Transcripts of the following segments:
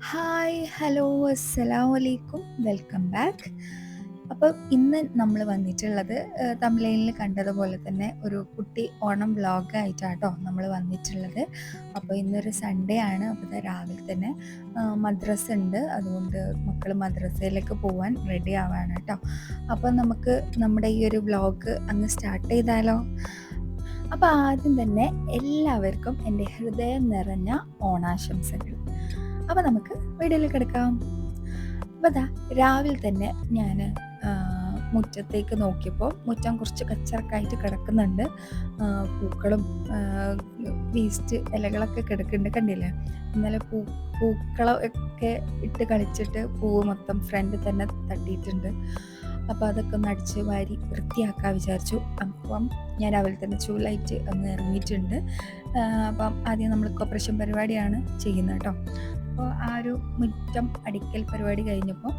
Hi, hello, അസ്സലാമലൈക്കും, welcome back. അപ്പോൾ ഇന്ന് നമ്മൾ വന്നിട്ടുള്ളത് തംബ്നെയിലിൽ കണ്ടതുപോലെ തന്നെ ഒരു കുട്ടി ഓണം വ്ളോഗായിട്ടാട്ടോ നമ്മൾ വന്നിട്ടുള്ളത്. അപ്പോൾ ഇന്നൊരു സൺഡേ ആണ്. അപ്പോൾ രാവിലെ തന്നെ മദ്രസ ഉണ്ട്, അതുകൊണ്ട് മക്കൾ മദ്രസയിലേക്ക് പോകാൻ റെഡി ആവാണ് കേട്ടോ. അപ്പോൾ നമുക്ക് നമ്മുടെ ഈ ഒരു വ്ളോഗ് അങ്ങ് സ്റ്റാർട്ട് ചെയ്താലോ? അപ്പോൾ ആദ്യം തന്നെ എല്ലാവർക്കും എൻ്റെ ഹൃദയം നിറഞ്ഞ ഓണാശംസകൾ. അപ്പോൾ നമുക്ക് വീഡിയോയിൽ കിടക്കാം. അപ്പോൾ രാവിലെ തന്നെ ഞാൻ മുറ്റത്തേക്ക് നോക്കിയപ്പോൾ മുറ്റം കുറച്ച് കച്ചറക്കായിട്ട് കിടക്കുന്നുണ്ട്. പൂക്കളും വേസ്റ്റ് ഇലകളൊക്കെ കിടക്കുന്നുണ്ട്, കണ്ടില്ലേ? ഇന്നലെ പൂക്കളൊക്കെ ഇട്ട് കളിച്ചിട്ട് പൂവ് മൊത്തം ഫ്രണ്ട് തന്നെ തട്ടിയിട്ടുണ്ട്. അപ്പോൾ അതൊക്കെ ഒന്ന് അടിച്ച് വാരി വൃത്തിയാക്കാൻ വിചാരിച്ചു. അപ്പം ഞാൻ രാവിലെ തന്നെ ചൂലായിട്ട് ഒന്ന് ഇറങ്ങിയിട്ടുണ്ട്. അപ്പം ആദ്യം നമ്മൾ കോർപ്പറേഷൻ പരിപാടിയാണ് ചെയ്യുന്നത് കേട്ടോ. അപ്പോൾ ആ ഒരു മുറ്റം അടിക്കൽ പരിപാടി കഴിഞ്ഞപ്പോൾ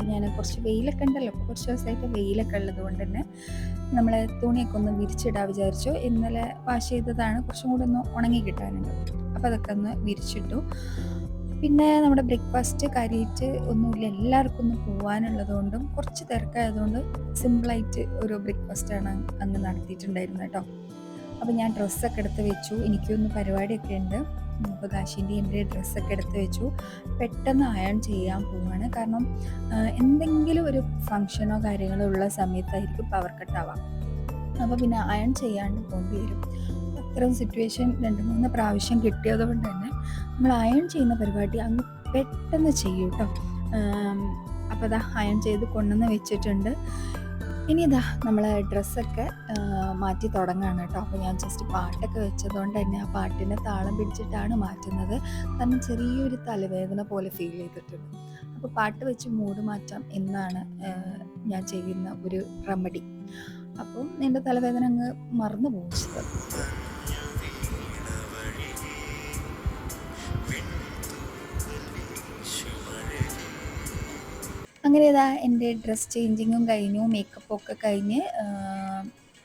ഞാൻ കുറച്ച് വെയിലൊക്കെ ഉണ്ടല്ലോ, അപ്പോൾ കുറച്ച് ദിവസമായിട്ട് വെയിലൊക്കെ ഉള്ളത് കൊണ്ട് തന്നെ നമ്മളെ തുണിയൊക്കെ ഒന്ന് വിരിച്ചിടാൻ വിചാരിച്ചു. ഇന്നലെ വാഷ് ചെയ്തതാണ്, കുറച്ചും കൂടെ ഒന്ന് ഉണങ്ങി കിട്ടാനുണ്ട്. അപ്പോൾ അതൊക്കെ ഒന്ന് വിരിച്ചിട്ടു. പിന്നെ നമ്മുടെ ബ്രേക്ക്ഫാസ്റ്റ് കാര്യമായിട്ട് ഒന്നുമില്ല, എല്ലാവർക്കും ഒന്ന് പോകാനുള്ളത് കൊണ്ടും കുറച്ച് തിരക്കായതുകൊണ്ട് സിമ്പിളായിട്ട് ഒരു ബ്രേക്ക്ഫാസ്റ്റാണ് അങ്ങ് നടത്തിയിട്ടുണ്ടായിരുന്നത് കേട്ടോ. അപ്പോൾ ഞാൻ ഡ്രസ്സൊക്കെ എടുത്ത് വെച്ചു, എനിക്കൊന്ന് പരിപാടിയൊക്കെ ഉണ്ട്. അപ്പോൾ കാശിൻ്റെ എൻ്റെ ഡ്രസ്സൊക്കെ എടുത്ത് വെച്ചു. പെട്ടെന്ന് അയൺ ചെയ്യാൻ പോവാണ്, കാരണം എന്തെങ്കിലും ഒരു ഫങ്ഷനോ കാര്യങ്ങളോ ഉള്ള സമയത്തായിരിക്കും പവർ കട്ടാവാം. അപ്പോൾ പിന്നെ അയൺ ചെയ്യാണ്ട് പോകേണ്ടി വരും. അത്തരം സിറ്റുവേഷൻ 2-3 പ്രാവശ്യം കിട്ടിയതുകൊണ്ട് തന്നെ നമ്മൾ അയൺ ചെയ്യുന്ന പരിപാടി അങ്ങ് പെട്ടെന്ന് ചെയ്യും കേട്ടോ. അപ്പോൾ അയൺ ചെയ്ത് കൊണ്ടുവന്ന് വെച്ചിട്ടുണ്ട്. ഇനി നമ്മൾ ഡ്രസ്സൊക്കെ മാറ്റി തുടങ്ങുകയാണ് കേട്ടോ. അപ്പോൾ ഞാൻ ജസ്റ്റ് പാട്ടൊക്കെ വെച്ചതുകൊണ്ട് തന്നെ ആ പാട്ടിനെ താളം പിടിച്ചിട്ടാണ് മാറ്റുന്നത്, കാരണം ചെറിയൊരു തലവേദന പോലെ ഫീൽ ചെയ്തിട്ടുണ്ട്. അപ്പോൾ പാട്ട് വെച്ച് മൂഡ് മാറ്റാം എന്നാണ് ഞാൻ ചെയ്യുന്ന ഒരു റെമഡി. അപ്പം എൻ്റെ തലവേദന അങ്ങ് മറന്നു പോകുന്നത്. അങ്ങനെ എൻ്റെ ഡ്രസ് ചേഞ്ചിങ്ങും കഴിഞ്ഞു, മേക്കപ്പൊക്കെ കഴിഞ്ഞ്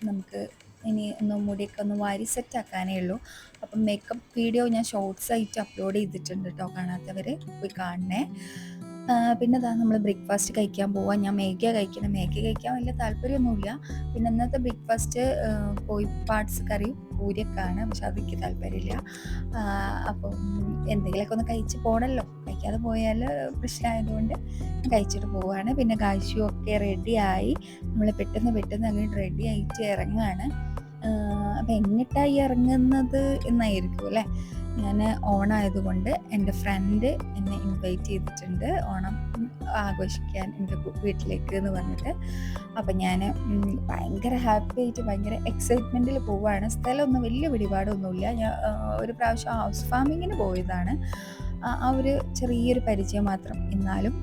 നമുക്ക് ഇനി ഒന്ന് മുടിയൊക്കെ ഒന്ന് വാരി സെറ്റാക്കാനേ ഉള്ളൂ. അപ്പം മേക്കപ്പ് വീഡിയോ ഞാൻ ഷോർട്സ് ആയിട്ട് അപ്ലോഡ് ചെയ്തിട്ടുണ്ട് കേട്ടോ, കാണാത്തവർ പോയി കാണണേ. പിന്നെ നമ്മൾ ബ്രേക്ക്ഫാസ്റ്റ് കഴിക്കാൻ പോവാം. ഞാൻ മാഗിയാണ് കഴിക്കണം. മാഗി കഴിക്കാൻ വലിയ താല്പര്യമൊന്നുമില്ല. പിന്നെ ഇന്നത്തെ ബ്രേക്ക്ഫാസ്റ്റ് കോഴി പാർട്സ് കറി പൂരിയൊക്കെയാണ്, പക്ഷെ അതെനിക്ക് താല്പര്യമില്ല. അപ്പം എന്തെങ്കിലുമൊക്കെ ഒന്ന് കഴിച്ച് പോകണമല്ലോ, കഴിക്കാതെ പോയാൽ പ്രശ്നമായതുകൊണ്ട് കഴിച്ചിട്ട് പോവുകയാണ്. പിന്നെ കാശും ഒക്കെ റെഡിയായി, നമ്മൾ പെട്ടെന്ന് അങ്ങോട്ട് റെഡി ആയിട്ട് ഇറങ്ങുകയാണ്. അപ്പം എങ്ങിട്ടായി ഇറങ്ങുന്നത് എന്നായിരിക്കും അല്ലേ. ഞാൻ ഓണായതുകൊണ്ട് എൻ്റെ ഫ്രണ്ട് എന്നെ ഇൻവൈറ്റ് ചെയ്തിട്ടുണ്ട് ഓണം ആഘോഷിക്കാൻ എൻ്റെ വീട്ടിലേക്ക് എന്ന് പറഞ്ഞിട്ട്. അപ്പം ഞാൻ ഭയങ്കര ഹാപ്പി ആയിട്ട് ഭയങ്കര എക്സൈറ്റ്മെൻറ്റിൽ പോവുകയാണ്. സ്ഥലമൊന്നും വലിയ പിടിപാടൊന്നുമില്ല. ഞാൻ ഒരു പ്രാവശ്യം ഹൗസ് ഫാമിങ്ങിന് പോയതാണ്, ആ ഒരു ചെറിയൊരു പരിചയം മാത്രം. എന്നാലും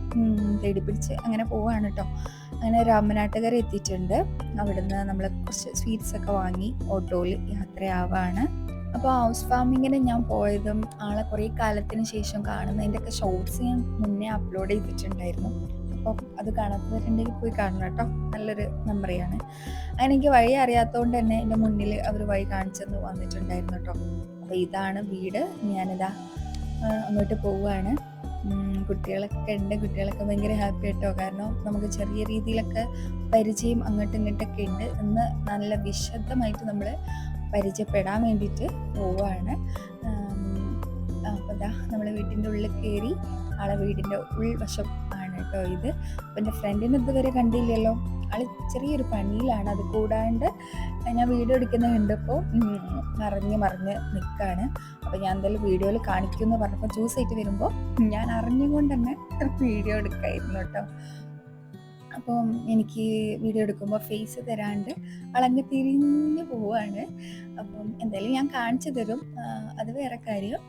തേടി പിടിച്ച് അങ്ങനെ പോവുകയാണ് കേട്ടോ. അങ്ങനെ രാമനാട്ടുകര എത്തിയിട്ടുണ്ട്. അവിടുന്ന് നമ്മൾ കുറച്ച് സ്വീറ്റ്സൊക്കെ വാങ്ങി ഓട്ടോയിൽ യാത്രയാവാണ്. അപ്പോൾ ഹൗസ് ഫാമിങ്ങിന് ഞാൻ പോയതും ആളെ കുറേ കാലത്തിന് ശേഷം കാണുന്നതിൻ്റെയൊക്കെ ഷോർട്സ് ഞാൻ മുന്നേ അപ്ലോഡ് ചെയ്തിട്ടുണ്ടായിരുന്നു. അപ്പോൾ അത് കാണാത്തവരുണ്ടെങ്കിൽ പോയി കാണണം കേട്ടോ, നല്ലൊരു മെമ്മറിയാണ്. അങ്ങനെ എനിക്ക് വഴി അറിയാത്തതുകൊണ്ട് തന്നെ എൻ്റെ മുന്നിൽ അവർ വഴി കാണിച്ചെന്ന് വന്നിട്ടുണ്ടായിരുന്നു കേട്ടോ. അപ്പോൾ ഇതാണ് വീട്. ഞാനിതാ അങ്ങോട്ട് പോവുകയാണ്. കുട്ടികളൊക്കെ ഉണ്ട്, കുട്ടികളൊക്കെ ഭയങ്കര ഹാപ്പി കേട്ടോ, കാരണം നമുക്ക് ചെറിയ രീതിയിലൊക്കെ പരിചയം അങ്ങോട്ടും ഇങ്ങോട്ടൊക്കെ ഉണ്ട്. ഇന്ന് നല്ല വിശദമായിട്ട് നമ്മൾ പരിചയപ്പെടാൻ വേണ്ടിയിട്ട് പോവുകയാണ്. അപ്പോൾ നമ്മൾ വീട്ടിൻ്റെ ഉള്ളിൽ കയറി, ആളെ വീടിൻ്റെ ഉൾവശം ആണ് കേട്ടോ ഇത്. അപ്പോൾ എൻ്റെ ഫ്രണ്ടിന് ഇതുവരെ കണ്ടില്ലല്ലോ, ആൾ ചെറിയൊരു പണിയിലാണ്. അത് കൂടാണ്ട് ഞാൻ വീഡിയോ എടുക്കുന്നത് കണ്ടപ്പോൾ മറിഞ്ഞ് നിൽക്കുകയാണ്. അപ്പോൾ ഞാൻ എന്തായാലും വീഡിയോയിൽ കാണിക്കുമെന്ന് പറഞ്ഞപ്പോൾ ചൂസ് ആയിട്ട് വരുമ്പോൾ ഞാൻ അറിഞ്ഞുകൊണ്ട് തന്നെ വീഡിയോ എടുക്കായിരുന്നു കേട്ടോ. അപ്പം എനിക്ക് വീഡിയോ എടുക്കുമ്പോൾ ഫേസ് തരാണ്ട് ആളങ്ങ് തിരിഞ്ഞു പോവുകയാണ്. അപ്പം എന്തായാലും ഞാൻ കാണിച്ചു തരും, അത് വേറെ കാര്യം.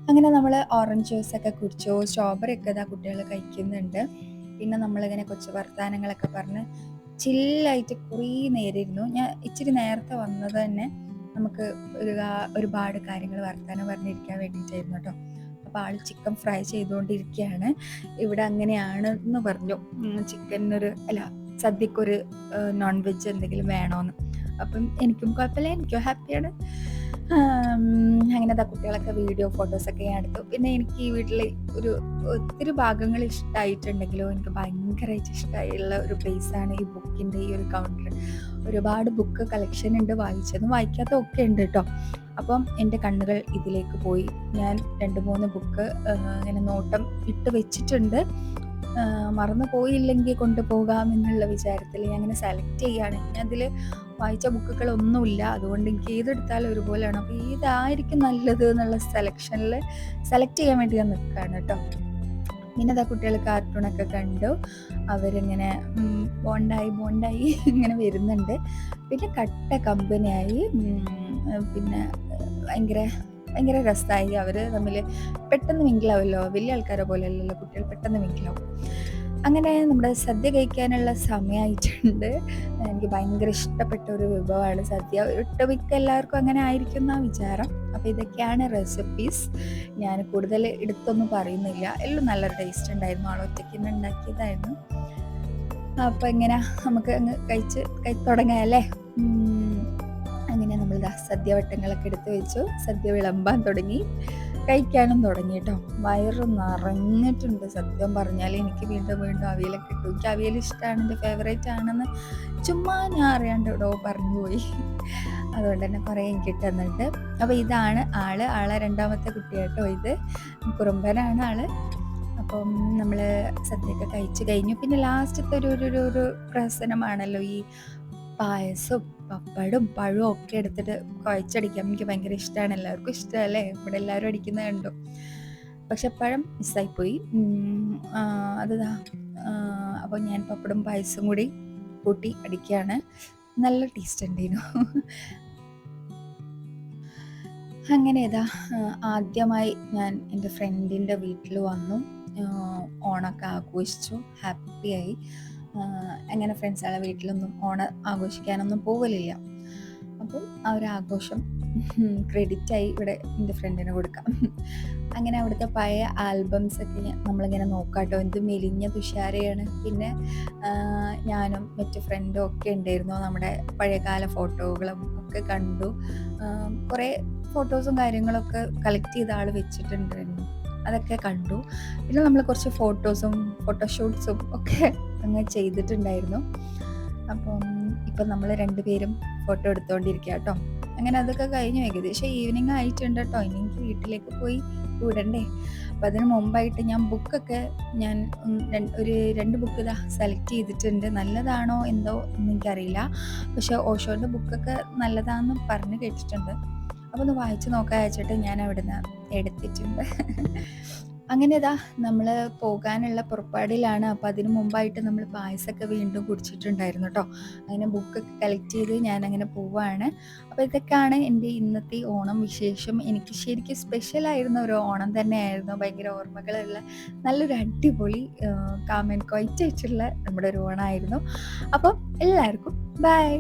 അങ്ങനെ നമ്മൾ ഓറഞ്ച് ജ്യൂസൊക്കെ കുടിച്ചു, സ്ട്രോബെറി ഒക്കെ കുട്ടികൾ കഴിക്കുന്നുണ്ട്. പിന്നെ നമ്മളിങ്ങനെ കൊച്ചു വർത്തമാനങ്ങളൊക്കെ പറഞ്ഞ് ചില്ലായിട്ട് കുറേ നേരം ഇരുന്നു. ഞാൻ ഇച്ചിരി നേരത്തെ വന്നത് തന്നെ നമുക്ക് ഒരുപാട് കാര്യങ്ങൾ വർത്തമാനം പറഞ്ഞിരിക്കാൻ വേണ്ടിയിട്ടായിരുന്നു കേട്ടോ. അപ്പോൾ ആൾ ചിക്കൻ ഫ്രൈ ചെയ്തുകൊണ്ടിരിക്കുകയാണ്. ഇവിടെ അങ്ങനെയാണ് എന്ന് പറഞ്ഞു, ചിക്കനൊരു സദ്യക്കൊരു നോൺ വെജ് എന്തെങ്കിലും വേണമെന്ന്. അപ്പം എനിക്കും കുഴപ്പമില്ല, എനിക്കും ഹാപ്പിയാണ്. ആം, അങ്ങനെ ദാ കുട്ടികളൊക്കെ വീഡിയോ ഫോട്ടോസൊക്കെ ഞാൻ എടുത്തു. പിന്നെ എനിക്ക് ഈ വീട്ടിൽ ഒരു ഒത്തിരി ഭാഗങ്ങൾ ഇഷ്ടമായിട്ടുണ്ടെങ്കിലും എനിക്ക് ഭയങ്കരമായിട്ട് ഇഷ്ടമായുള്ള ഒരു പ്ലേസാണ് ഈ ബുക്കിൻ്റെ ഈ ഒരു കൗണ്ടർ. ഒരുപാട് ബുക്ക് കളക്ഷൻ ഉണ്ട്, വായിച്ചതും വായിക്കാത്തതൊക്കെ ഉണ്ട് കേട്ടോ. അപ്പം എൻ്റെ കണ്ണുകൾ ഇതിലേക്ക് പോയി. ഞാൻ 2-3 ബുക്ക് ഇങ്ങനെ നോട്ടം ഇട്ട് വെച്ചിട്ടുണ്ട്. മറന്നു പോയില്ലെങ്കിൽ കൊണ്ടുപോകാമെന്നുള്ള വിചാരത്തിൽ ഞാൻ അങ്ങനെ സെലക്ട് ചെയ്യുകയാണ്. ഇനി അതിൽ വായിച്ച ബുക്കുകളൊന്നുമില്ല, അതുകൊണ്ട് എനിക്ക് ഏതെടുത്താലും ഒരുപോലെയാണ്. അപ്പോൾ ഏതായിരിക്കും നല്ലത് എന്നുള്ള സെലക്ട് ചെയ്യാൻ വേണ്ടി ഞാൻ നിൽക്കുകയാണ് കേട്ടോ. പിന്നെ അതാ കുട്ടികൾ കാർട്ടൂണൊക്കെ കണ്ടു, അവരിങ്ങനെ ബോണ്ടായി ഇങ്ങനെ വരുന്നുണ്ട്. പിന്നെ കട്ട കമ്പനിയായി. പിന്നെ ഭയങ്കര ഭയങ്കര രസമായി. അവർ തമ്മിൽ പെട്ടെന്ന് മിങ്കിലാവുമല്ലോ, വലിയ ആൾക്കാരെ പോലെ അല്ലല്ലോ, കുട്ടികൾ പെട്ടെന്ന് മിങ്കിലാവും. അങ്ങനെ നമ്മുടെ സദ്യ കഴിക്കാനുള്ള സമയമായിട്ടുണ്ട്. എനിക്ക് ഭയങ്കര ഇഷ്ടപ്പെട്ട ഒരു വിഭവമാണ് സദ്യ. ഒട്ടുമിക്ക എല്ലാവർക്കും അങ്ങനെ ആയിരിക്കും എന്നാണ് വിചാരം. അപ്പോൾ ഇതൊക്കെയാണ് റെസിപ്പീസ്. ഞാൻ കൂടുതൽ എടുത്തൊന്നും പറയുന്നില്ല, എല്ലാം നല്ല ടേസ്റ്റ് ഉണ്ടായിരുന്നു. ഒറ്റയ്ക്ക് തന്നെ ഉണ്ടാക്കിയതായിരുന്നു. അപ്പോൾ ഇങ്ങനെ നമുക്ക് അങ്ങ് തുടങ്ങാം അല്ലേ. അങ്ങനെ നമ്മൾ സദ്യവട്ടങ്ങളൊക്കെ എടുത്ത് വെച്ചു, സദ്യ വിളമ്പാൻ തുടങ്ങി, കഴിക്കാനും തുടങ്ങി കേട്ടോ. വയറ് നിറഞ്ഞിട്ടുണ്ട്. സത്യം പറഞ്ഞാൽ എനിക്ക് വീണ്ടും അവിയലൊക്കെ കിട്ടും. എനിക്ക് അവിയൽ ഇഷ്ടമാണ്, എൻ്റെ ഫേവറേറ്റ് ആണെന്ന് ചുമ്മാ ഞാൻ അറിയാണ്ട് ഇവിടെ പറഞ്ഞു പോയി. അതുകൊണ്ട് തന്നെ കുറേ എനിക്ക് തന്നിട്ട്. അപ്പോൾ ഇതാണ് ആളെ രണ്ടാമത്തെ കുട്ടി കേട്ടോ. ഇത് കുറുമ്പനാണ് ആള്. അപ്പം നമ്മൾ സദ്യയൊക്കെ കഴിച്ച് കഴിഞ്ഞു. പിന്നെ ലാസ്റ്റത്തെ ഒരു പ്രഹസനമാണല്ലോ ഈ പായസവും പപ്പടും പഴവും ഒക്കെ എടുത്തിട്ട് കുഴച്ചടിക്കാം. എനിക്ക് ഭയങ്കര ഇഷ്ടമാണ്, എല്ലാവർക്കും ഇഷ്ടമല്ലേ, ഇവിടെ എല്ലാവരും അടിക്കുന്നത് കണ്ടു. പക്ഷെ പഴം മിസ്സായിപ്പോയി. അതാ അപ്പോൾ ഞാൻ പപ്പടും പായസവും കൂടി കൂട്ടി അടിക്കുകയാണ്. നല്ല ടേസ്റ്റ് ഉണ്ടായിരുന്നു. അങ്ങനെ ഇതാ ആദ്യമായി ഞാൻ എൻ്റെ ഫ്രണ്ടിൻ്റെ വീട്ടിൽ വന്നു. ഓണമൊക്കെ ആഘോഷിച്ചു, ഹാപ്പിയായി. അങ്ങനെ ഫ്രണ്ട്സുകളെ വീട്ടിലൊന്നും ഓണം ആഘോഷിക്കാനൊന്നും പോകലില്ല. അപ്പം ആ ഒരു ആഘോഷം ക്രെഡിറ്റായി ഇവിടെ എൻ്റെ ഫ്രണ്ടിന് കൊടുക്കാം. അങ്ങനെ അവിടുത്തെ പഴയ ആൽബംസൊക്കെ നമ്മളിങ്ങനെ നോക്കാട്ടോ. എന്ത് മെലിഞ്ഞ തുഷാരയാണ്. പിന്നെ ഞാനും മറ്റു ഫ്രണ്ടും ഒക്കെ ഉണ്ടായിരുന്നു. നമ്മുടെ പഴയകാല ഫോട്ടോകളും ഒക്കെ കണ്ടു. കുറേ ഫോട്ടോസും കാര്യങ്ങളൊക്കെ കളക്ട് ചെയ്ത ആൾ വെച്ചിട്ടുണ്ടായിരുന്നു, അതൊക്കെ കണ്ടു. പിന്നെ നമ്മൾ കുറച്ച് ഫോട്ടോഷൂട്ട്സും ഒക്കെ അങ്ങ് ചെയ്തിട്ടുണ്ടായിരുന്നു. അപ്പം ഇപ്പം നമ്മൾ രണ്ടുപേരും ഫോട്ടോ എടുത്തുകൊണ്ടിരിക്കുക കേട്ടോ. അങ്ങനെ അതൊക്കെ കഴിഞ്ഞു. ഏകദേശം ഈവനിങ് ആയിട്ടുണ്ട് കേട്ടോ. ഇനി എനിക്ക് വീട്ടിലേക്ക് പോയി കൂടണ്ടേ. അപ്പം അതിന് മുമ്പായിട്ട് ഞാൻ ബുക്കൊക്കെ ഒരു 2 ബുക്ക് സെലക്ട് ചെയ്തിട്ടുണ്ട്. നല്ലതാണോ എന്തോ എന്ന് എനിക്കറിയില്ല, പക്ഷെ ഓഷോൻ്റെ ബുക്കൊക്കെ നല്ലതാണെന്ന് പറഞ്ഞ് കേട്ടിട്ടുണ്ട്. അപ്പോൾ ഒന്ന് വായിച്ച് നോക്കാൻ വെച്ചിട്ട് ഞാൻ അവിടുന്ന് എടുത്തിട്ടുണ്ട്. അങ്ങനെ ഇതാ നമ്മൾ പോകാനുള്ള പുറപ്പാടിലാണ്. അപ്പോൾ അതിന് മുമ്പായിട്ട് നമ്മൾ പായസമൊക്കെ വീണ്ടും കുടിച്ചിട്ടുണ്ടായിരുന്നു കേട്ടോ. അങ്ങനെ ബുക്കൊക്കെ കളക്ട് ചെയ്ത് ഞാനങ്ങനെ പോവുകയാണ്. അപ്പോൾ ഇതൊക്കെയാണ് എൻ്റെ ഇന്നത്തെ ഓണം വിശേഷം. എനിക്ക് ശരിക്കും സ്പെഷ്യലായിരുന്ന ഒരു ഓണം തന്നെയായിരുന്നു. ഭയങ്കര ഓർമ്മകളുള്ള നല്ലൊരു അടിപൊളി കാം ആൻഡ് ക്വൈറ്റ് ആയിട്ടുള്ള നമ്മുടെ ഒരു ഓണമായിരുന്നു. അപ്പം എല്ലാവർക്കും ബൈ.